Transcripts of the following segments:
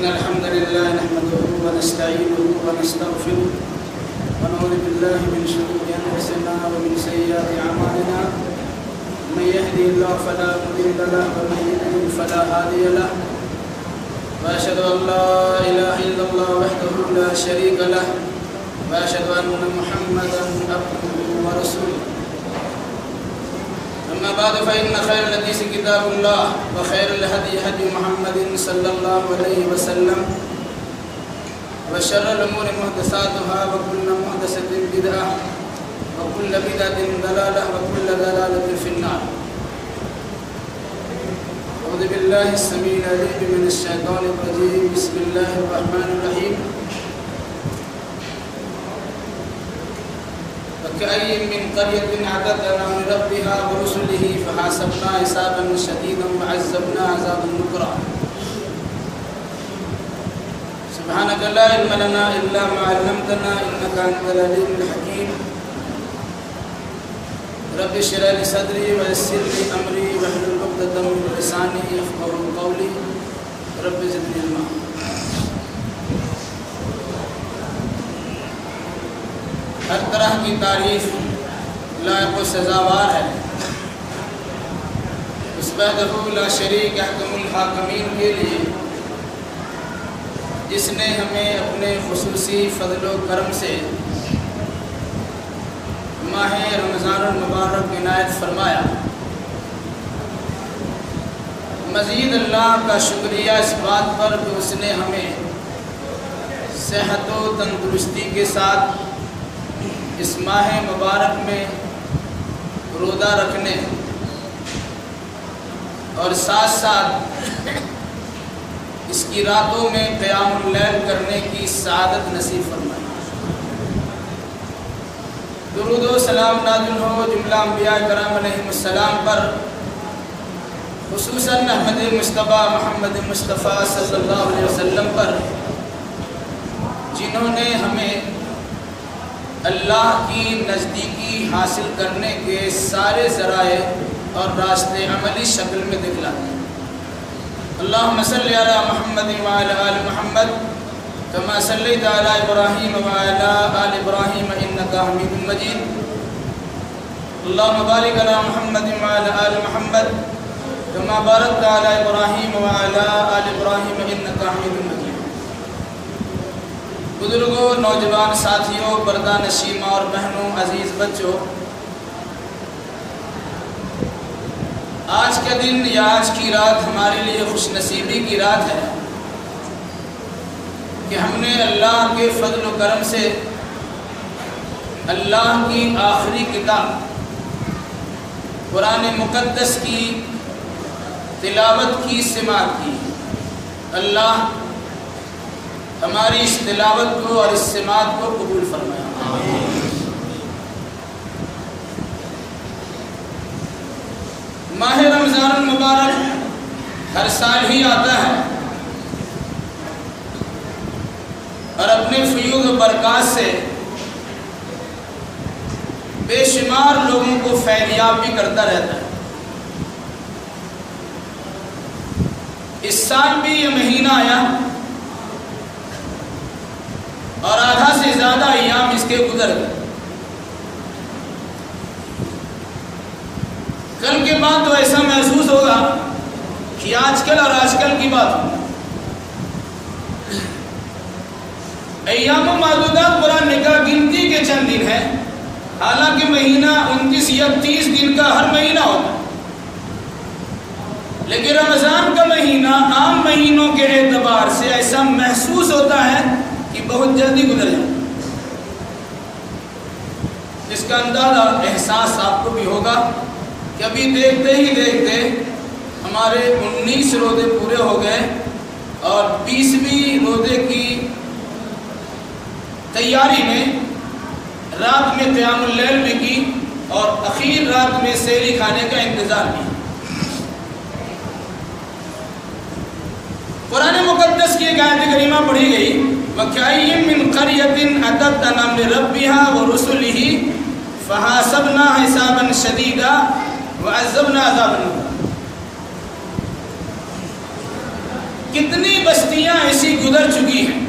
إن الحمد لله نحمده ونستعينه ونستغفره ونعوذ بالله من شرور أنفسنا ومن سيئات أعمالنا من يهده الله فلا مضل له ومن يضلل فلا هادي له وأشهد أن لا إله إلا الله وحده لا شريك له وأشهد أن محمدا عبده ورسوله أما بعد فإن خير الحديث كتاب الله وخير الهدي هدي محمد صلى الله عليه وسلم وشر الأمور محدثاتها وكل محدثة بدعة وكل بدعة ضلالة وكل ضلالة في النار. أعوذ بالله السميع العليم من الشيطان الرجيم. بسم الله الرحمن الرحيم. وكأي من قرية عتت عن ربها ورسله فحاسبنا حسابا شديدا وعذبنا عذابا نكرا. سبحانك لا علم لنا إلا ما علمتنا إنك أنت العليم الحكيم. رب اشرح لي صدري ويسر لي أمري واحلل عقدة من لساني يفقهوا قولي. رب زدني علما. ہر طرح کی تعریف لائق و سزاوار ہے اس وحدہ لا شریک احکم الحاکمین کے لیے جس نے ہمیں اپنے خصوصی فضل و کرم سے ماہ رمضان المبارک عنایت فرمایا. مزید اللہ کا شکریہ اس بات پر کہ اس نے ہمیں صحت و تندرستی کے ساتھ اس ماہ مبارک میں روزہ رکھنے اور ساتھ ساتھ اس کی راتوں میں قیام اللیل کرنے کی سعادت نصیب فرمائی. درود و سلام نازل ہو جملہ انبیاء کرام علیہم السلام پر، خصوصاً احمد مصطفیٰ محمد مصطفیٰ صلی اللہ علیہ وسلم پر، جنہوں نے ہمیں اللہ کی نزدیکی حاصل کرنے کے سارے ذرائع اور راستے عملی شکل میں دکھلا دیں. اللہم صلی علی محمد وعلی آل محمد کما صلیت علی ابراہیم وعلی آل ابراہیم انکا حمید مجید. اللہم بارک علی محمد وعلی آل محمد کما بارکت علی ابراہیم وعلی آل ابراہیم انکا حمید مجید. بزرگوں، نوجوان ساتھیوں، پردہ نشین اور بہنوں، عزیز بچوں، آج کا دن یا آج کی رات ہمارے لیے خوش نصیبی کی رات ہے کہ ہم نے اللہ کے فضل و کرم سے اللہ کی آخری کتاب قرآن مقدس کی تلاوت کی سماعت کی. اللہ ہماری اس تلاوت کو اور اس سماعت کو قبول فرمایا. ماہ رمضان المبارک ہر سال ہی آتا ہے اور اپنے فیوض و برکات سے بے شمار لوگوں کو فیضیاب بھی کرتا رہتا ہے. اس سال بھی یہ مہینہ آیا اور آدھا سے زیادہ ایام اس کے گزر گئے. کل کے بعد تو ایسا محسوس ہوگا کہ آج کل اور آج کل کی بات ہو. ایام و معدودات قرآن نے کہا گنتی کے چند دن ہیں، حالانکہ مہینہ 29 یا 30 دن کا ہر مہینہ ہوتا ہے. لیکن رمضان کا مہینہ عام مہینوں کے اعتبار سے ایسا محسوس ہوتا ہے کہ بہت جلدی گزر جائے. اس کا اندازہ احساس آپ کو بھی ہوگا کہ ابھی دیکھتے ہی دیکھتے ہمارے 19 روزے پورے ہو گئے اور 20ویں روزے کی تیاری میں رات میں قیام اللیل بھی کی اور اخیر رات میں سحری کھانے کا انتظار بھی. قرآن مقدس کی ایک آیت کریمہ پڑھی گئی، وَكَأَيٍّ مِّن قَرْيَةٍ عَتَتْ عَنْ أَمْرِ رَبِّهَا وَرُسُلِهِ فَحَاسَبْنَاهَا حِسَابًا شَدِيدًا وَعَذَّبْنَاهَا عَذَابًا نُكْرًا. کتنی بستیاں ایسی گزر چکی ہیں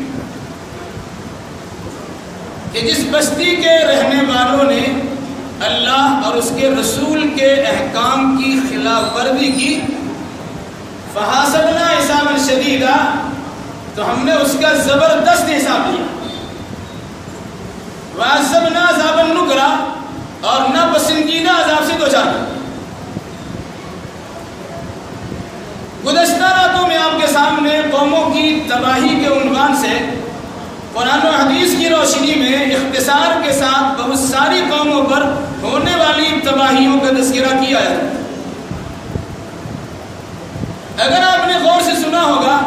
کہ جس بستی کے رہنے والوں نے اللہ اور اس کے رسول کے احکام کی خلاف ورزی کی، فحاسبنا حسابا شدیدا، تو ہم نے اس کا زبردست حساب لیا، وعذبنا عذابا نکرا، اور ناپسندیدہ عذاب سے دوچار کیا۔ گزشتہ راتوں میں آپ کے سامنے قوموں کی تباہی کے عنوان سے قرآن و حدیث کی روشنی میں اختصار کے ساتھ بہت ساری قوموں پر ہونے والی تباہیوں کا تذکرہ کیا ہے۔ اگر آپ نے غور سے سنا ہوگا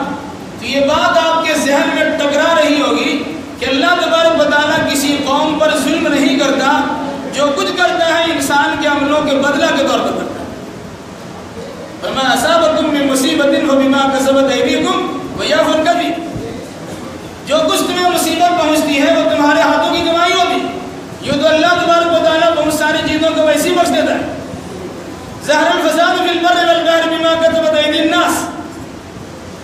تو یہ بات آپ کے ذہن میں ٹکرا رہی ہوگی کہ اللہ تبارک و تعالیٰ کسی قوم پر ظلم نہیں کرتا، جو کچھ کرتا ہے انسان کے عملوں کے بدلہ کے طور پر کرتا ہے۔ فَمَا أَصَابَكُم مِّن مُّصِيبَةٍ فَبِمَا كَسَبَتْ أَيْدِيكُمْ وَيَعْفُو عَن كَثِيرٍ، جو کچھ تمہیں مصیبت پہنچتی ہے وہ تمہارے ہاتھوں کی کمائی ہوتی ہے۔ یہ تو اللہ تبارک و تعالیٰ بہت ساری چیزوں کو ویسے ہی بخش دیتا ہے۔ ظَهَرَ الْفَسَادُ فِي الْبَرِّ وَالْبَحْرِ بِمَا كَسَبَتْ أَيْدِي النَّاسِ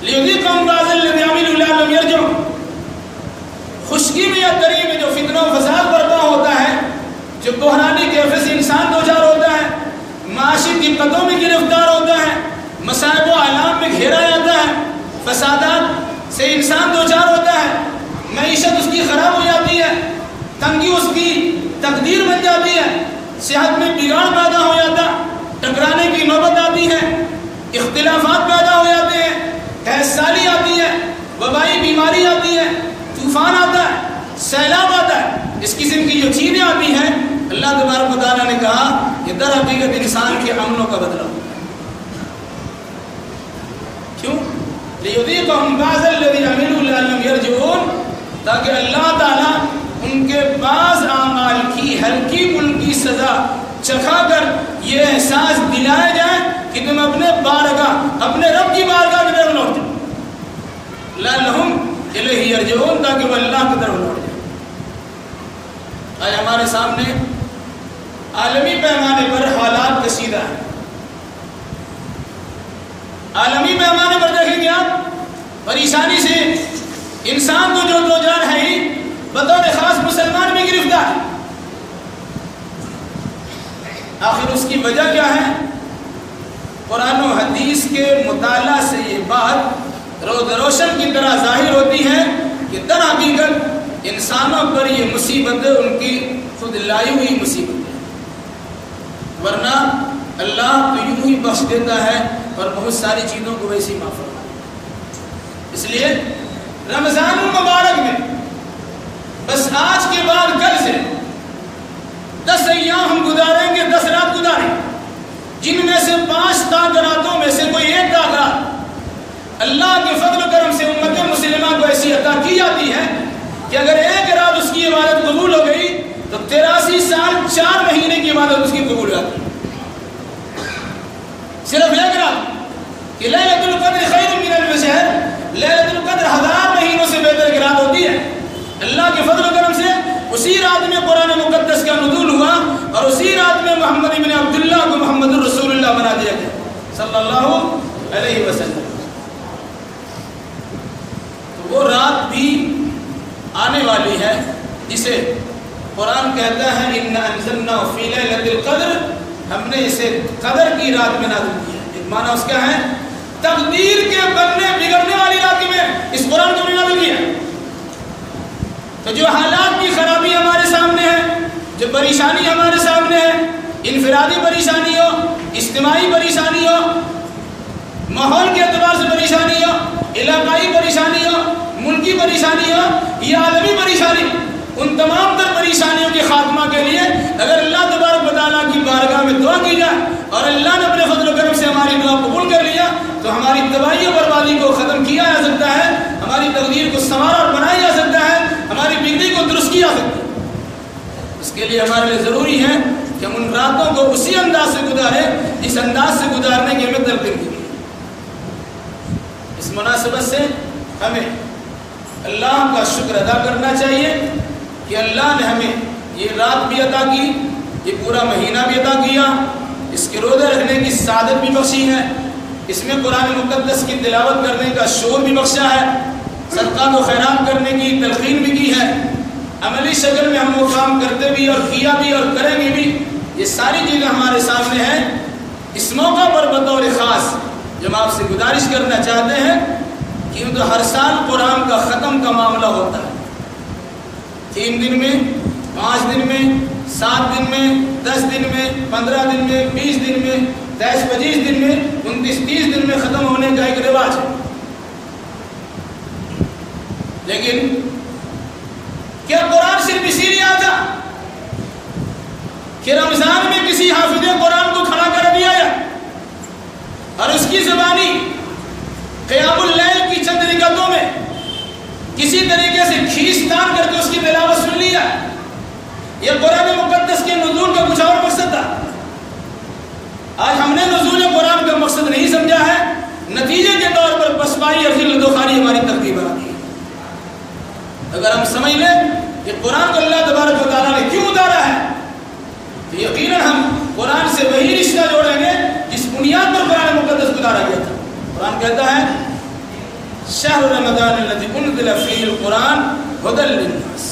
لِيُذِيقَهُم بَعْضَ الَّذِي عَمِلُوا لَعَلَّهُمْ يَرْجِعُونَ۔ خشکی میں یا تری میں جو فتنہ و فساد برپا ہوتا ہے، جو بحرانی کیفیت سے انسان دوچار ہوتا ہے، معاشی دقتوں میں گرفتار ہوتا ہے، مصائب و آلام میں گھیرا جاتا ہے، فسادات سے انسان دوچار ہوتا ہے، معیشت اس کی خراب ہو جاتی ہے، تنگی اس کی تقدیر بن جاتی ہے، صحت میں بگاڑ پیدا ہو جاتا، ٹکرانے کی نوبت آتی ہے، اختلافات پیدا ہو جاتے ہیں، حیض سالی آتی ہے، وبائی بیماری آتی ہے، طوفان آتا ہے، سیلاب آتا ہے، اس قسم کی جو چیزیں آتی ہیں، اللہ تبارک و تعالیٰ نے کہا کہ در حقیقت انسان کے عملوں کا بدلہ ہوتا ہے۔ کیوں؟ لِيُذِيقَهُم بَعْضَ الَّذِي عَمِلُوا لَعَلَّهُمْ يَرْجِعُونَ، تاکہ اللہ تعالیٰ ان کے بعض اعمال کی ہلکی پھلکی سزا چکھا کر یہ احساس دلائے جائے کہ تم اپنے بارگاہ، اپنے رب کی بارگاہ کی طرف لوٹ جاؤ، لَعَلَّهُمْ إِلَيْهِ يَرْجِعُونَ، تاکہ وہ اللہ کی طرف لوٹ جائے۔ آج ہمارے سامنے عالمی پیمانے پر حالات کشیدہ ہیں۔ عالمی پیمانے پر دیکھیں گے آپ، پریشانی سے انسان تو جو دوچار ہے ہی، بطور خاص مسلمان بھی گرفتار ہے۔ آخر اس کی وجہ کیا ہے؟ قرآن و حدیث کے مطالعہ سے یہ بات روشن کی طرح ظاہر ہوتی ہے کہ در حقیقت انسانوں پر یہ مصیبتیں ان کی خود لائی ہوئی مصیبتیں، ورنہ اللہ تو یوں ہی بخش دیتا ہے اور بہت ساری چیزوں کو ویسی معاف فرماتا ہے۔ اس لیے رمضان المبارک میں بس آج کے بعد کل سے 10 ایام ہم گزاریں گے، 10 رات گزاریں گے، جن میں سے 5 تاک راتوں میں سے کوئی ایک تاک رات اللہ کے فضل و کرم سے امت مسلمہ کو ایسی عطا کی جاتی ہے کہ اگر ایک رات اس کی عبادت قبول ہو گئی تو 83 سال 4 مہینے کی عبادت اس کی قبول ہو جاتی ہے۔ صرف ایک رات کہ لیلۃ القدر خیر من الف شہر، لیلۃ القدر 1000 مہینوں سے بہتر کی رات ہوتی ہے۔ اللہ کے فضل و کرم سے اسی رات میں قرآن مقدس کا نزول ہوا اور اسی رات میں محمد بن عبداللہ کو محمد الرسول اللہ بنا دیا گیا صلی اللہ علیہ وسلم۔ تو وہ رات بھی آنے والی ہے جسے قرآن کہتا ہے اِنَّا أَنزَلْنَاهُ فِي لَيْلَةِ الْقَدْرِ، ہم نے اسے قدر کی رات میں نازل کیا۔ ایک معنی اس کا ہے تقدیر کے بننے بگڑنے والی رات میں اس قرآن کو نازل کیا۔ تو جو حالات کی خرابی ہمارے سامنے ہے، جو پریشانی ہمارے سامنے ہے، انفرادی پریشانی ہو، اجتماعی پریشانی ہو، ماحول کے اعتبار سے پریشانی ہو، علاقائی پریشانی ہو، ملکی پریشانی ہو یا عالمی پریشانی، ان تمام تر پریشانیوں کے خاتمہ کے لیے اگر اللہ تبارک و تعالیٰ کی بارگاہ میں دعا کی جائے اور اللہ نے اپنے فضل و کرم سے ہماری دعا قبول کر لیا تو ہماری تباہی و بربادی کو ختم کیا جا سکتا ہے، ہماری تقدیر کو سنوارا اور بنایا جا سکتا ہے، ہماری بگڑی کو درست کیا جا سکتا ہے۔ اس کے لیے ہمارے لیے ضروری ہے کہ ہم ان راتوں کو اسی انداز سے گزاریں جس انداز سے گزارنے کی ہمیں تلقین کی۔ اس مناسبت سے ہمیں اللہ کا شکر ادا کرنا چاہیے کہ اللہ نے ہمیں یہ رات بھی عطا کی، یہ پورا مہینہ بھی عطا کیا، اس کے روزے رکھنے کی سعادت بھی بخشی ہے، اس میں قرآن مقدس کی تلاوت کرنے کا شعور بھی بخشا ہے، صدقات و خیرات کرنے کی تلقین بھی کی ہے، عملی شکل میں ہم وہ کام کرتے بھی اور کیا بھی اور کریں گے بھی، یہ ساری چیزیں ہمارے سامنے ہیں۔ اس موقع پر بطور خاص جو ہم آپ سے گزارش کرنا چاہتے ہیں کیونکہ ہر سال قرآن کا ختم کا معاملہ ہوتا ہے، 3 دن میں، 5 دن میں، 7 دن میں، 10 دن میں، 15 دن میں، 20 دن میں، 23-25 دن میں، 29-30 دن میں ختم ہونے کا ایک رواج ہے۔ لیکن کیا قرآن صرف اسی لیے آتا کہ رمضان میں کسی حافظ قرآن کو کھڑا کر دیا جائے اور اس کی زبانی قیام اللیل کی چند رکعتوں میں کسی طریقے سے کھینچتان کر کے اس کی تلاوت سن لی جائے؟ یہ قرآن مقدس کے نزول کا کچھ اور مقصد تھا۔ آج ہم نے نزول قرآن کا مقصد نہیں سمجھا ہے، نتیجے کے طور پر پسپائی اور ذلت و خواری ہماری ترتیب بنا دی ہے۔ اگر ہم سمجھ لیں کہ قرآن کو اللہ تبارک و تعالیٰ نے کیوں اتارا ہے تو یقیناً ہم قرآن سے وہی رشتہ جوڑیں گے جس بنیاد پر قرآن مقدس کو اتارا گیا تھا۔ قرآن کہتا ہے شہر رمضان الذی انزل فیہ القرآن ھدی للناس،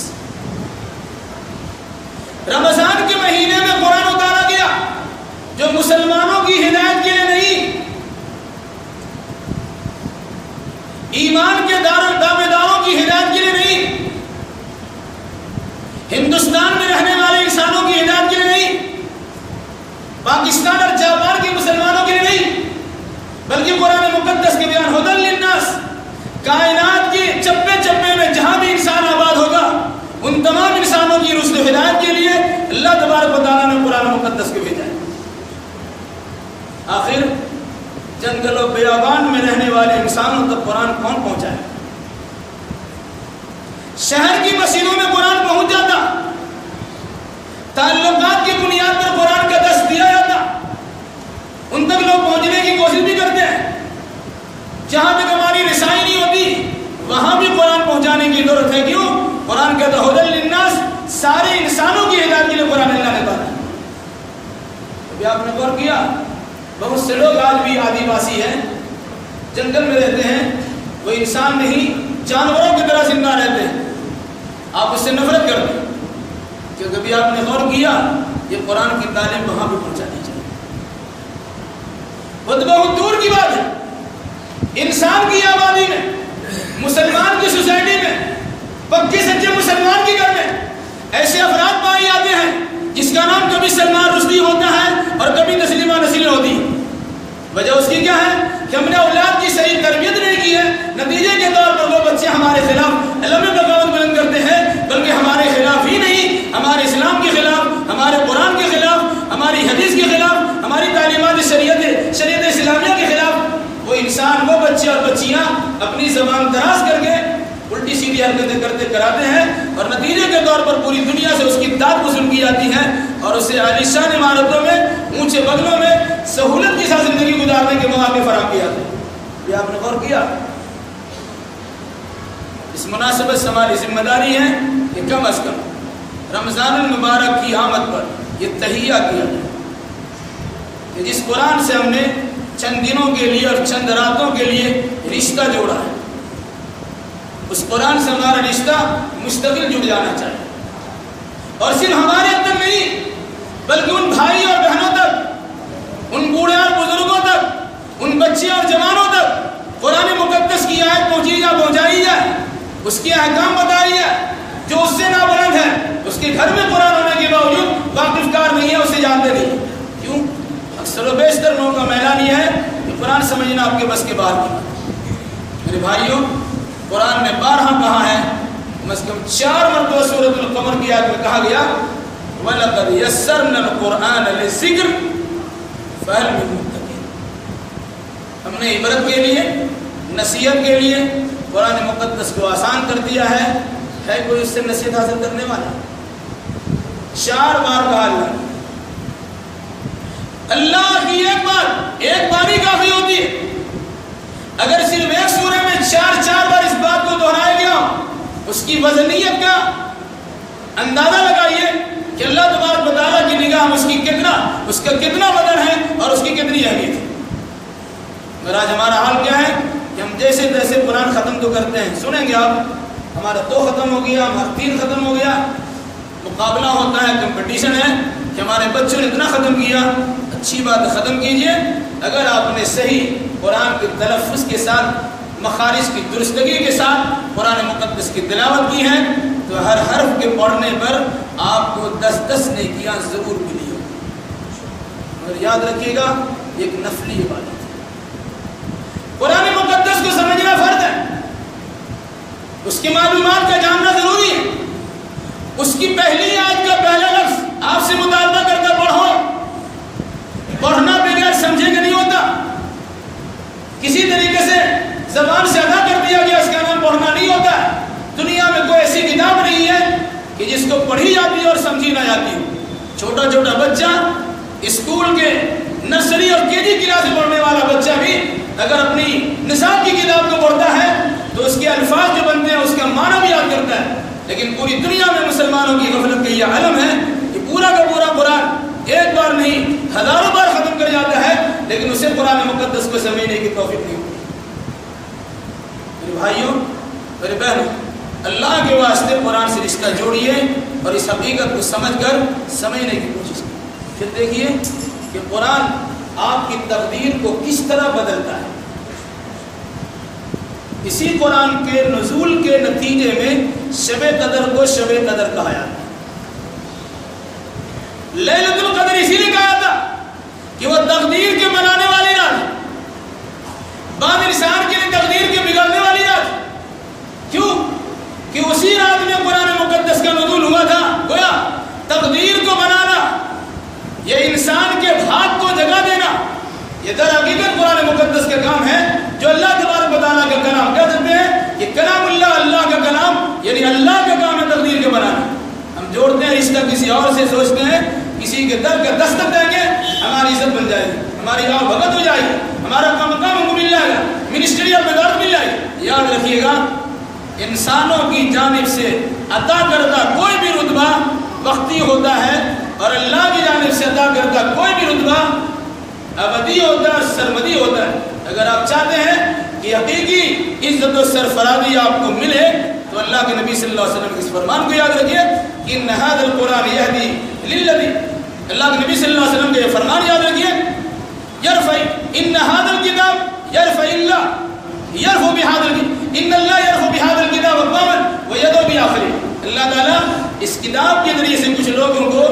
رمضان کے مہینے میں قرآن اتارا گیا جو مسلمانوں کی ہدایت کے لیے نہیں، ایمان کے دعوے داروں کی ہدایت کے لیے نہیں، ہندوستان میں رہنے والے انسانوں کی ہدایت کے لیے نہیں، پاکستان اور جاپان کے مسلمانوں کے لیے نہیں، بلکہ قرآن مقدس کے بیان ھدی للناس، کائنات کے چپے چپے میں جہاں بھی انسان آباد ہوگا ان تمام انسانوں کی رشد و ہدایت کے لیے اللہ تبارک و تعالیٰ نے قرآن مقدس کو بھیجا ہے۔ آخر جنگل و بیابان میں رہنے والے انسانوں تک قرآن کون پہنچا ہے؟ شہر کی مسجدوں میں قرآن پہنچ جاتا، تعلقات کی بنیاد پر قرآن کا درس دیا جاتا، ان تک لوگ پہنچنے کی کوشش بھی کرتے ہیں۔ جہاں تک ہماری رسائی نہیں ہوتی وہاں بھی قرآن پہنچانے کی ضرورت ہے۔ کیوں؟ قرآن کہتا ہے ھدی للناس، سارے انسانوں کی ہدایت کے لیے قرآن اللہ نے اتارا۔ ابھی آپ نے غور کیا بہت سے لوگ آج بھی آدیواسی ہیں، جنگل میں رہتے ہیں، وہ انسان نہیں جانوروں کی طرح زندہ رہتے ہیں، آپ اس سے نفرت کرتے ہیں۔ کہ کبھی آپ نے غور کیا یہ قرآن کی تعلیم وہاں بھی پہنچانی چاہیے۔ بہت دور کی بات ہے، انسان کی آبادی میں، مسلمان کی سوسائٹی میں، پکے سچے مسلمان کے گھر میں ایسے افراد پائے جاتے ہیں جس کا نام کبھی سلمان رشدی ہوتا ہے اور کبھی تسلیمہ نسرین ہوتی ہے۔ وجہ اس کی کیا ہے کہ ہم نے اولاد کی صحیح تربیت نہیں کی ہے، نتیجے کے طور پر وہ بچے ہمارے خلاف علم بغاوت بلند کرتے ہیں، بلکہ ہمارے خلاف ہی نہیں، ہمارے اسلام کے خلاف، ہمارے قرآن کے خلاف، ہماری حدیث کے خلاف، ہماری تعلیمات شریعت اسلامیہ کے خلاف۔ وہ انسان، وہ بچے اور بچیاں اپنی زبان دراز کر کے الٹی سیدھی حرکتیں کرتے کراتے ہیں اور نتیجے کے طور پر پوری دنیا سے اس کی داد وصول کی جاتی ہے اور اسے عالیشان عمارتوں میں، اونچے بنگلوں میں سہولت کے ساتھ زندگی گزارنے کے مواقع فراہم کیا جاتے ہیں۔ یہ آپ نے غور کیا؟ اس مناسبت سے ہماری ذمہ داری ہے کہ کم از کم رمضان المبارک کی آمد پر یہ تہیہ کیا جائے کہ جس قرآن سے ہم نے چند دنوں کے لیے اور چند راتوں کے لیے رشتہ جوڑا ہے، اس قرآن سے ہمارا رشتہ مستقل جڑ جانا چاہیے، اور صرف ہمارے اندر نہیں بلکہ ان بھائی اور بہنوں تک، ان بوڑھے اور بزرگوں تک، ان بچے اور جوانوں تک قرآن مقدس کی آیت پہنچائی جائے، اس کے احکام بتائی جائے۔ جو اس سے نابلند ہے، اس کے گھر میں قرآن ہونے کے باوجود واقف کار نہیں ہے، اسے جانتے نہیں۔ کیوں؟ اکثر و بیشتر لوگوں کا میلان یہ ہے کہ قرآن سمجھنا آپ کے بس کے باہر کی بات ہے۔ میرے بھائیوں، قرآن میں بارہا کہا ہے، کم از کم 4 مرتبہ سورۃ القمر کی آیت میں کہا گیا وَلَقَدْ يَسَّرْنَا الْقُرْآنَ لِلذِّكْرِ فَهَلْ مِن مُّدَّكِرٍ۔ ہم نے عبرت کے لیے، نصیحت کے لیے قرآن مقدس کو آسان کر دیا ہے کوئی اس سے نصیحت حاصل کرنے والا؟ 4 بار کہا اللہ کی ایک باری کافی ہوتی ہے۔ اگر صرف ایک سورہ میں 4 بار اس بات کو دہرایا گیا، اس کی وزنیت کا اندازہ لگائیے کہ اللہ تبارک و تعالیٰ کی نگاہ اس کا کتنا وزن ہے اور اس کی کتنی اہمیت ہے۔ مگر آج ہمارا حال کیا ہے کہ ہم جیسے تیسے قرآن ختم تو کرتے ہیں. سنیں گے آپ, ہمارا 2 ختم ہو گیا, ہمارا 3 ختم ہو گیا. مقابلہ ہوتا ہے, کمپٹیشن ہے کہ ہمارے بچوں نے اتنا ختم کیا. اچھی بات ختم کیجئے. اگر آپ نے صحیح قرآن کے تلفظ کے ساتھ, مخارج کی درستگی کے ساتھ قرآن مقدس کی تلاوت کی ہے تو ہر حرف کے پڑھنے پر آپ کو 10 نیکیاں ضرور ملی ہوں. اور یاد رکھیے گا, ایک نفلی عبادت ہے. قرآن مقدس کو سمجھنا فرض ہے, اس کی معلومات کا جاننا ضروری ہے. اس کی پہلی آیت کا پہلا لفظ آپ سے مطالبہ کرتا پڑھو. پڑھنا بغیر سمجھے کہ نہیں ہوتا. کسی طریقے سے زبان سے ادا کر دیا گیا, اس کا نام پڑھنا نہیں ہوتا. دنیا میں کوئی ایسی کتاب نہیں ہے کہ جس کو پڑھی جاتی ہے اور سمجھی نہ جاتی ہو. چھوٹا چھوٹا بچہ, اسکول کے نرسری اور کے جی کلاس میں پڑھنے والا بچہ بھی اگر اپنی نصاب کی کتاب کو پڑھتا ہے تو اس کے الفاظ جو بنتے ہیں اس کا معنی بھی یاد کرتا ہے. لیکن پوری دنیا میں مسلمانوں کی غفلت کا یہ علم ہے کہ پورا کا پورا قرآن ایک بار نہیں ہزاروں بار ختم کر جاتا ہے, لیکن اسے قرآن مقدس کو سمجھنے کی توفیق نہیں ہوتی. میرے بھائیوں, میرے بہنوں, اللہ کے واسطے قرآن سے رشتہ جوڑیے اور اس حقیقت کو سمجھ کر سمجھنے کی کوشش کریں. پھر دیکھیے کہ قرآن آپ کی تقدیر کو کس طرح بدلتا ہے. اسی قرآن کے نزول کے نتیجے میں شب قدر کو شب قدر کہا جاتا ہے. لیلۃ القدر اسی لیے کہا تھا کہ وہ تقدیر کے بنانے والی رات, بعد انسان کے لیے تقدیر کے بگڑنے والی رات. کیوں کہ اسی رات میں قرآن مقدس کا نزول ہوا تھا. گویا تقدیر کو بنانا, یہ انسان کے بھاگ کو جگہ دینا, یہ در حقیقت قرآن مقدس کا کام ہے جو اللہ تبارک و تعالیٰ کا کلام کہہ سکتے ہیں کہ کلام اللہ, اللہ کا کلام, یعنی اللہ کا کام ہے تقدیر کے بنانا. ہم جوڑتے ہیں رشتہ کسی اور سے, سوچتے ہیں کسی کے در کا دستک دیں گے ہماری عزت بن جائے گی, ہماری آؤ بھگت ہو جائے گی, ہمارا مقام ہم کو مل جائے گا, منسٹری اور وزارت مل جائے گی. یاد رکھیے گا, انسانوں کی جانب سے عطا کردہ کوئی بھی رتبہ وقتی ہوتا ہے اور اللہ کی جانب سے عطا کردہ کوئی بھی رتبہ ابدی ہوتا ہے, سرمدی ہوتا ہے. اگر آپ چاہتے ہیں کہ حقیقی عزت و سرفرازی آپ کو ملے تو اللہ کے نبی صلی اللہ علیہ وسلم کے اس فرمان کو یاد رکھیے کہ ان ھذا القرآن یہدی للذی, اللہ کے نبی صلی اللہ علیہ وسلم کا یہ فرمان یاد رکھیے, یرفع ان ھذا الکتاب یرفع اللہ یرفع بھذا الکتاب ان اللہ یرفع بھذا الکتاب اقواما ویدعو بآخرین. اللہ تعالیٰ اس کتاب کے ذریعے سے کچھ لوگوں کو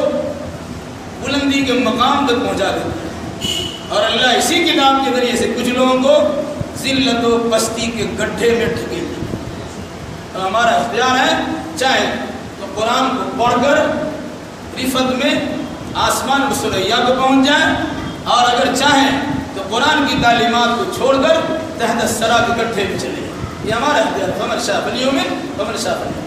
بلندی کے مقام تک پہنچا دیتا ہے اور اللہ اسی کتاب کے ذریعے سے کچھ لوگوں کو ذلت و پستی کے گڈھے میں ڈھکیل دیتا ہے. تو ہمارا اختیار ہے, چاہے تو قرآن کو پڑھ کر رفت میں آسمان و ثریا کو پہنچ جائیں, اور اگر چاہیں تو قرآن کی تعلیمات کو چھوڑ کر تحت الثری کے گڈھے میں چلے جائیں. یہ ہمارا اختیار ہے. فمن شاء فلیؤمن ومن شاء فلیکفر.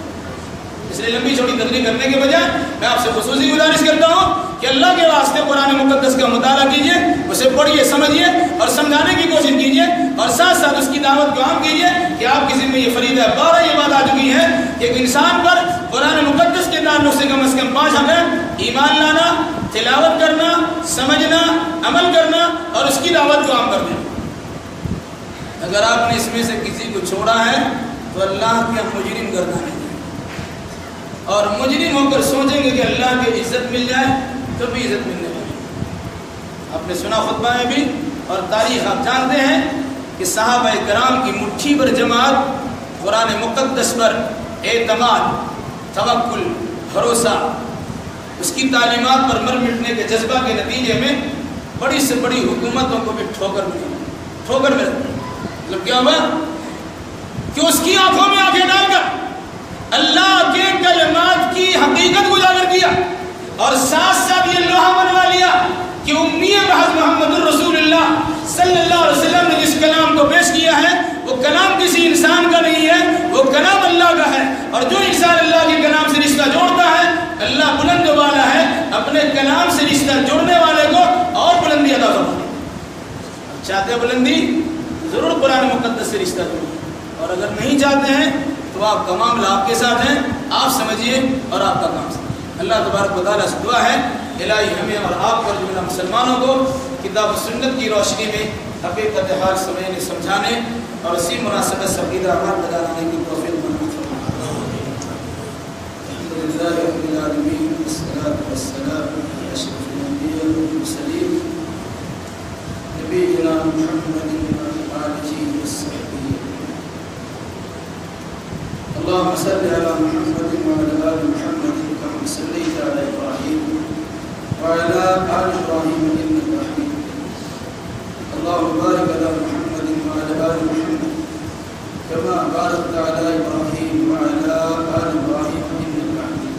اس لیے لمبی چھوٹی تقریر کرنے کے بجائے میں آپ سے خصوصی گزارش کرتا ہوں کہ اللہ کے واسطے قرآن مقدس کا مطالعہ کیجئے, اسے پڑھیے, سمجھیے اور سمجھانے کی کوشش کیجئے, اور ساتھ ساتھ اس کی دعوت کو عام کیجئے کہ آپ کی ذمہ یہ فریضہ ہے. بارہ یہ بات آ چکی ہے کہ ایک انسان پر قرآن مقدس کے تعلق سے کم از کم 5 حق ہیں: ایمان لانا, تلاوت کرنا, سمجھنا, عمل کرنا اور اس کی دعوت کو عام کر دینا. اگر آپ نے اس میں سے کسی کو چھوڑا ہے تو اللہ کے مجرم گردانے اور مجرم ہو کر سوچیں گے کہ اللہ کی عزت مل جائے تو بھی عزت ملنے والی. آپ نے سنا خطبہ میں بھی, اور تاریخ آپ جانتے ہیں کہ صحابہ کرام کی مٹھی پر جماعت قرآن مقدس پر اعتماد, توکل, بھروسہ, اس کی تعلیمات پر مر مٹنے کے جذبہ کے نتیجے میں بڑی سے بڑی حکومتوں کو بھی ٹھوکر ملی. ٹھوکر مل مطلب کیا ہوا کہ اس کی آنکھوں میں آنکھیں ڈال کر اللہ کے کلمات کی حقیقت کو اجاگر کیا, اور ساتھ ساتھ یہ لوہا بنوا لیا کہ امی محض محمد الرسول اللہ صلی اللہ علیہ وسلم نے جس کلام کو پیش کیا ہے وہ کلام کسی انسان کا نہیں ہے, وہ کلام اللہ کا ہے. اور جو انسان اللہ کے کلام سے رشتہ جوڑتا ہے اللہ بلند والا ہے, اپنے کلام سے رشتہ جوڑنے والے کو اور بلندی عطا فرماتا ہے. چاہتے ہیں بلندی, ضرور قرآن مقدس سے رشتہ جوڑیں, اور اگر نہیں چاہتے ہیں تو آپ کا معاملہ آپ کے ساتھ ہے, آپ سمجھیے اور آپ کا کام سمجھیے. اللہ تبارک و تعالیٰ سے دعا ہے الہی ہمیں اور آپ پر جملہ مسلمانوں کو کتاب و سنت کی روشنی میں حقیقت حال سمجھنے سمجھانے اور اسی مناسبت سے عقیدہ عمل بنانے کی توفیق منعطف فرمائے۔ الحمدللہ رب العالمین والصلاة والسلام علی اشرف الانبیاء والمرسلین نبینا محمد وعلی آلہ وصحبہ۔ اللهم صل على محمد وعلى آل محمد كما صليت على إبراهيم وعلى آل إبراهيم إنك حميد مجيد۔ اللهم بارك على محمد وعلى آل محمد كما باركت على إبراهيم وعلى آل إبراهيم إنك حميد مجيد۔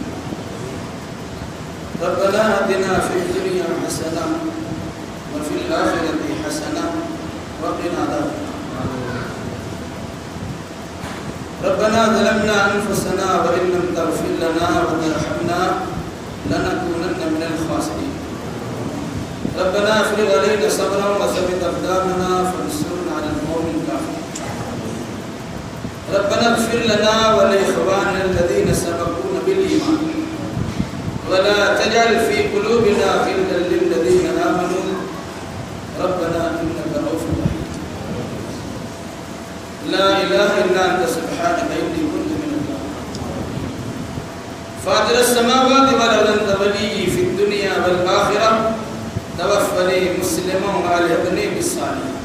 ربنا آتنا في الدنيا حسنة وفي الآخرة حسنة وقنا عذاب النار۔ ربنا ظلمنا أنفسنا وإن لم تغفر لنا وترحمنا لنكونن من الخاسرين۔ ربنا افرغ علينا صبرا وثبت أقدامنا فانصرنا على القوم الكافرين۔ ربنا اغفر لنا ولإخواننا الذين سبقونا بالإيمان ولا تجعل في قلوبنا غلا للذين آمنوا ربنا إنك رؤوف رحيم۔ لا إله إلا أنت سبحانك إني كنت من الظالمين۔ فاطر السماوات والأرض أنت ولي في الدنيا والآخرة توفني مسلما وألحقني بالصالحين۔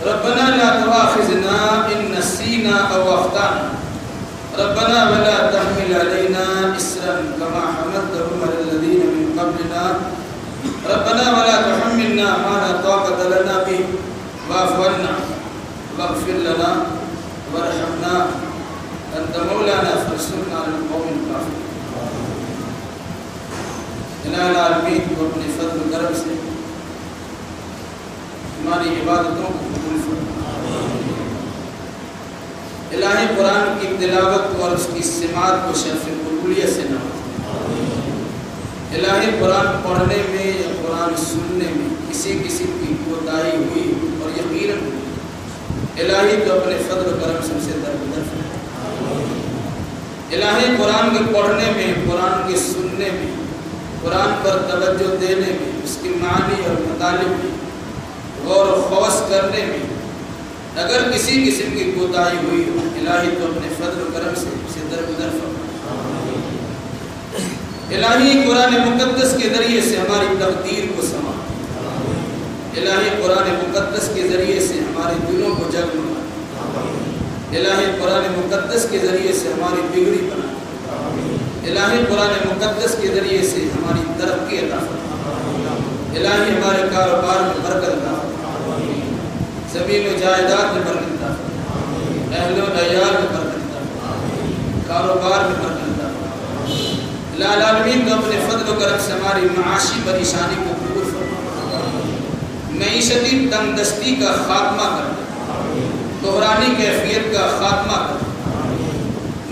ربنا لا تؤاخذنا إن نسينا أو أخطأنا ربنا ولا تحمل علينا إصرا كما حملته على الذين من قبلنا ربنا ولا تحملنا ما لا طاقة لنا به واعف عنا واغفر لنا وارحمنا أنت مولانا فانصرنا على القوم الكافرين۔ الہ العالمین کو اپنے فضل و کرم سے ہماری عبادتوں کو قبول فرما۔ الہی قرآن کی تلاوت اور اس کی سماعت کو شرف قبولیت سے نواز۔ الہی قرآن پڑھنے میں یا قرآن سننے میں کسی قسم کی کوتاہی ہوئی اور یقیناً ہوئی، الہی تو اپنے فضل و کرم سے اسے درگزر فرما۔ الہی قرآن کے پڑھنے میں، قرآن کے سننے میں، قرآن پر توجہ دینے میں، اس کے معنی اور مطالب میں غور و خوض کرنے میں اگر کسی قسم کی کوتاہی ہوئی ہو، الہی تو اپنے فضل و کرم سے اسے درگزر فرما۔ الہی قرآن مقدس کے ذریعے سے ہماری تقدیر کو سنوار۔ الہی قرآن مقدس کے ذریعے سے ہمارے دلوں کو جگمگا۔ الہی قرآن مقدس کے ذریعے سے ہماری بگڑی بنا۔ الہی قرآن مقدس کے ذریعے سے ہماری ترقی عطا فرما۔ الہی ہمارے کاروبار میں برکت عطا فرما، زمین و جائیداد میں برکت عطا فرما، اہل و عیال میں برکت عطا فرما، کاروبار میں برکت عطا فرما۔ الہ العالمین تو اپنے فضل و کرم سے ہماری معاشی پریشانی کو دور فرما، معیشتی تنگ دستی کا خاتمہ کر دے، بحرانی کیفیت کا خاتمہ کر دے،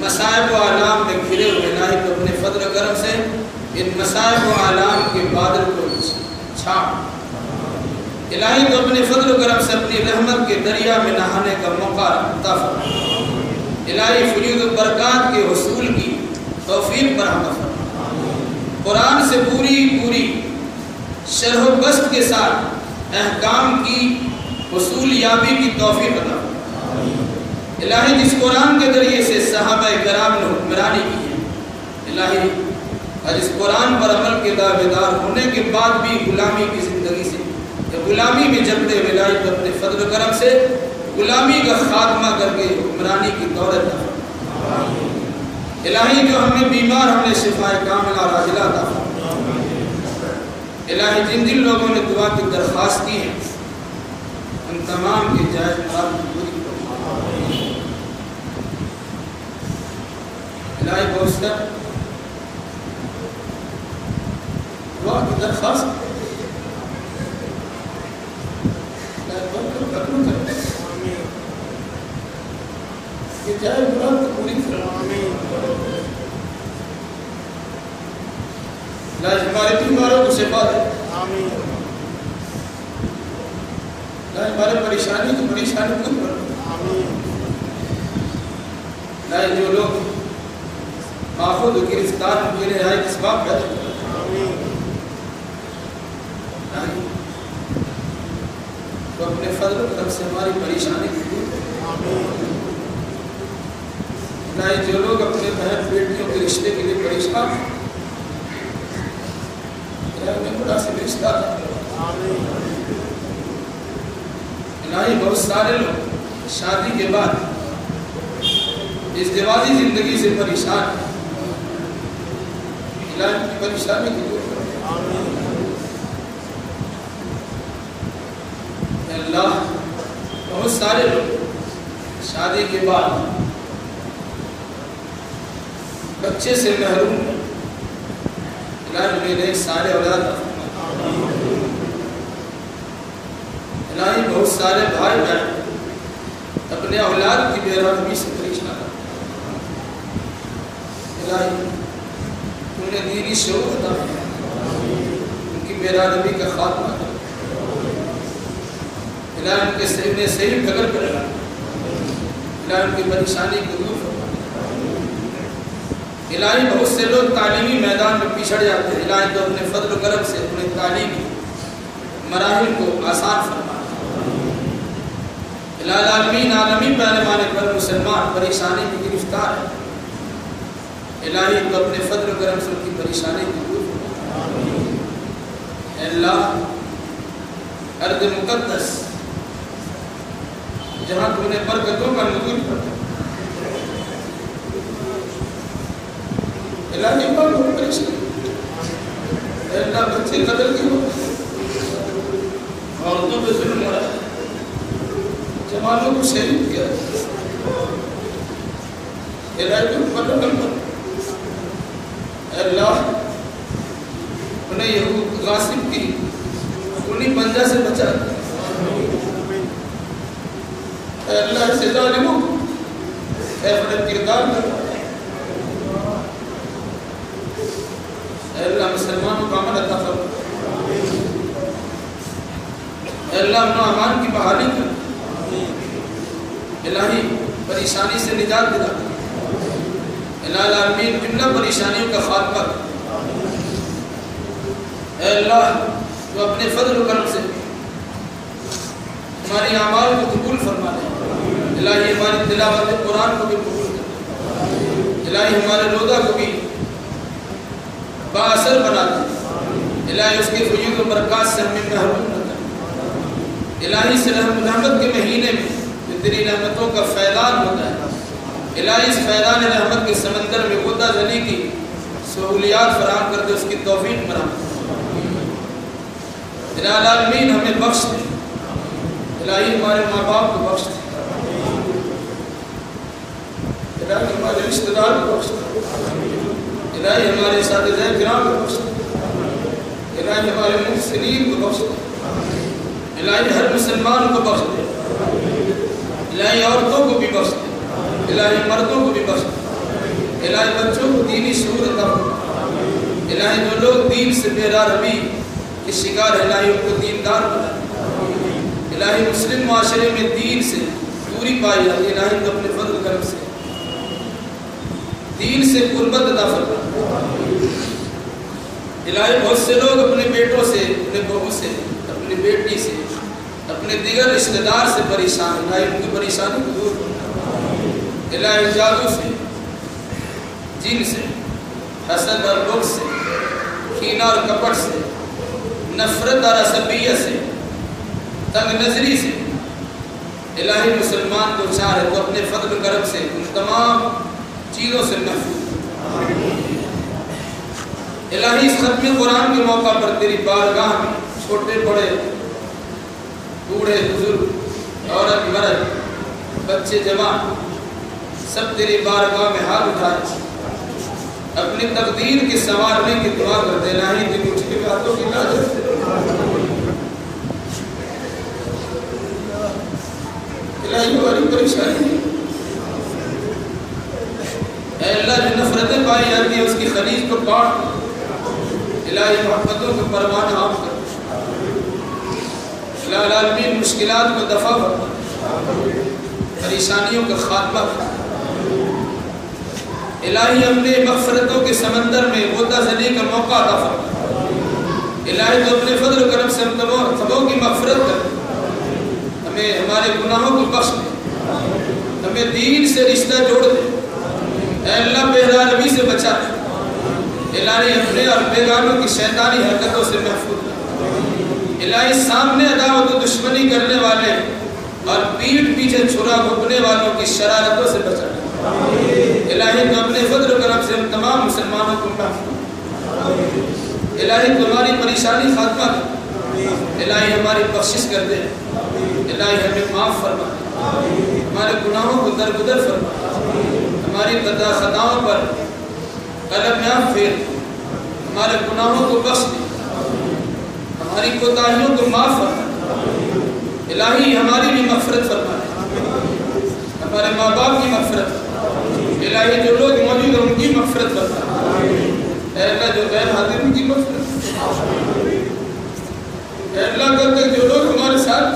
مصائب و آلام میں گھرے ہوئے الہی تو اپنے فضل و کرم سے ان مصائب و آلام کے بادل کو چھاپ۔ الہی تو اپنے فضل و کرم سے اپنی رحمت کے دریا میں نہانے کا موقع عطا فرما۔ الہی فیوض و برکات کے حصول کی توفیق فراہم فرما۔ قرآن سے پوری شرح و بسط کے ساتھ احکام کی حصول یابی کی توفیق عطا فرما۔ الہی جس قرآن کے ذریعے سے صحابہ کرام نے حکمرانی کی ہے، الہی اور اس قرآن پر عمل کے دعوے دار ہونے کے بعد بھی غلامی کی زندگی سے یا غلامی میں جلتے ہوئے الہی تو اپنے فضل و کرم سے غلامی کا خاتمہ کر کے حکمرانی کی دولت عطا فرما۔ الہی جو ہمیں بیمار ہمیں شفا کاملہ راجلہ عطا فرما۔ الہی جن لوگوں نے دعا کی درخواست کی ہے ان تمام کے جائز مراد کو پوری فرما۔ الہی بوسطہ دعا کی درخواست کہ جائے مراد کو پوری فرما۔ الہی ہمارے بیماروں کو شفا دے، الہی ہمارے پریشانی کو دور فرما۔ الہی جو لوگ ماخوذ و گرفتار ان کے لیے رہائی کی اسباب پیدا کریں، تو اپنے فضل و کرم سے ہماری پریشانی کو دور کرے۔ جو لوگ اپنے بہن بیٹیوں کے رشتے کے لیے پریشان ہیں، انہیں مناسب رشتہ دے۔ الہی بہت سارے لوگ شادی کے بعد ازدواجی زندگی سے پریشان ہیں، الہی کی پریشانی کو دور کرے۔ اللہ بہت سارے لوگ شادی کے بعد بچے سے محروم ہیں، الہی میرے سارے اولاد الہی بہت سارے بھائی بہن اپنے اولاد کی بے رحمی سے پریشان ہیں، الہی انہیں دینی شعور عطا فرما، ان کی بے رحمی کا خاتمہ کر، الہی ان کے صحیح ڈگر پر لگا، الہی ان کی پریشانی کو دور فرما۔ الہی بہت سے لوگ تعلیمی میدان میں پچھڑ جاتے ہیں، الہی تو اپنے فضل و کرم سے اپنے تعلیمی مراحل کو آسان فرما۔ الہی العالمین عالمی پیمانے پر مسلمان پریشانی میں گرفتار ہے، الہی تو اپنے فضل و کرم سے ان کی پریشانی کو دور فرما۔ اے اللہ ارض مقدس جہاں تم نے برکتوں کا نزول فرمایا، الہی پر وہ پریشان، اے اللہ بچے قتل کیوں، عورتوں پہ ظلم ہو رہا ہے، جوانوں کو شہید کیا، الہی تم پر رحم کرو۔ اے اللہ انہیں یہود غاصب کی انہیں پنجہ سے بچا، اے اللہ سے ظالموں اے فرد کردار کرو، اے اللہ مسلمانوں کا امن عطا فرما، اے اللہ امن و امان کی بحالی کر، الہی پریشانی سے نجات دلا، الہی العالمین جملہ پریشانیوں کا خاتمہ کر، اے اللہ تو اپنے فضل و کرم سے ہماری اعمال کو قبول فرما لے، الہی ہماری تلاوت قرآن کو بھی قبول کر، الہی ہمارے روزہ کو بھی باثر بنا دے، الہی اس کے فیوض و برکات سے ہمیں محروم نہ کر، الہی سے رحمت کے مہینے میں جو تیری رحمتوں کا فیضان ہوتا ہے، الہی اس فیضان رحمت کے سمندر میں غوطہ زنی کی سہولیات فراہم کر دے، اس کی توفیق فراہم کر، الہی العالمین ہمیں بخش دے، الہی ہمارے ماں باپ کو بخش دے، الہی ہمارے رشتہ دار کو بخش دے، الہی ہمارے اساتذہ کرام کو بخش دے، الہی ہمارے محسنین کو بخش دے، الہی ہر مسلمان کو بخش دے، الہی عورتوں کو بھی بخش دے، الہی مردوں کو بھی بخش دے، الہی بچوں کو دینی شعور عطا فرما، الہی جو لوگ دین سے بے راہی کے شکار ہے، الہی ان کو دیندار بنا، الہی مسلم معاشرے میں دین سے دوری پائی جاتی ہے، الہی تو اپنے فضل کرم سے دین سے قربت عطا فرما، الہی بہت سے لوگ اپنے بیٹوں سے، اپنے بہو سے، اپنی بیٹی سے، اپنے دیگر رشتہ دار سے پریشان، الہی ان کی پریشانی کو دور کرنا، الہی جادو سے، جن سے، حسد اور بغض سے، کینہ اور کپٹ سے، نفرت اور عصبیت سے، تنگ نظری سے، الہی مسلمان کو چاہے تو اپنے فضل و کرم سے ان تمام چیزوں سے محفوظ، الہی اس ختم قرآن کے موقع پر تیری بارگاہ میں چھوٹے بڑے بوڑھے بزرگ عورت مرد بچے جوان سب تیری بارگاہ میں ہاتھ اٹھائے، اپنی تقدیر کے سنوارنے کی دعا کر دے، الہی تیری اٹھے باتوں کی لاجت سے، الہی ہماری پریشانی، اے اللہ جو نفرتیں پائی جاتی ہیں اس کی خلیج کو کاٹ، الہی محبتوں کو پروان عام کر، الہی العالمین مشکلات کو دفع فرما، پریشانیوں کا خاتمہ کر، الہی اپنے مغفرتوں کے سمندر میں غوطہ زنی کا موقع عطا فرما، الہی تو اپنے فضل و کرم سے گناہوں کو بخش دے، ہمیں دین سے رشتہ جوڑ دے، اے اللہ بہرا روی سے بچا دے، الہی اپنے اور بیگانوں کی شیطانی حرکتوں سے محفوظ دے، الہی سامنے عداوت و دشمنی کرنے والے اور پیٹھ پیچھے چھرا گھپنے والوں کی شرارتوں سے بچا دے، الہی تو اپنے فضل و کرم سے ہم تمام مسلمانوں کو محفوظ، الہی تمہاری پریشانی خاتمہ دے، الہی ہماری بخشش کر دے، الہی ہمیں معاف فرما دے، ہمارے گناہوں کو درگزر فرما دے، ہماری خطاؤں پر قلم پھیر، ہمارے گناہوں کو بخش دے، ہماری کوتاہیوں کو معاف فرما دے، الہی ہماری بھی مغفرت فرما دے، ہمارے ماں باپ کی مغفرت فرما دے، الہی جو لوگ موجود ہیں ان کی مغفرت فرما دے، اے اللہ جو غیر حاضر ان کی مغفرت فرما دے، اے اللہ کل تک جو لوگ ہمارے ساتھ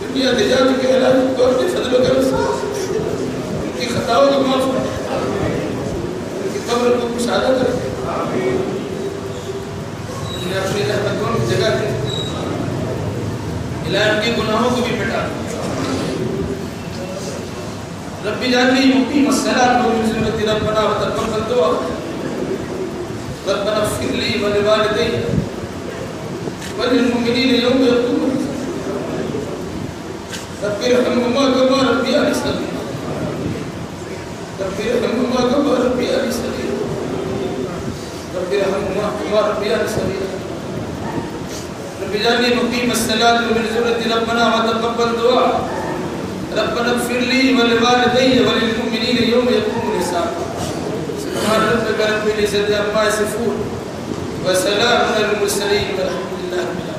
دنیا دے جا چکے ہیں، اللہ تو اپنے فضل و کرم سے ان کی خطاؤں کو معاف فرما دے، ان کی قبر کو کشادہ کر دے، انہیں اپنی رحمتوں کی جگہ دے، الہی ان کے گناہوں کو بھی مٹا دے۔ رب اجعلنی مقیم الصلاۃ ومن ذریتی ربنا وتقبل دعا ربنا اغفر لي ولوالدي وللمؤمنين يوم يقوم رب ارحمهما كما ربياني صغيرا رب ارحمهما كما ربياني صغيرا رب ارحمهما كما ربياني صغيرا رب اجعلني مقيم الصلاة ومن ذريتي ربنا وتقبل دعاء ربنا اغفر لي ولوالدي وللمؤمنين يوم يقوم الحساب سبحان ربك رب العزة عما يصفون وسلام على المرسلين والحمد لله رب العالمين.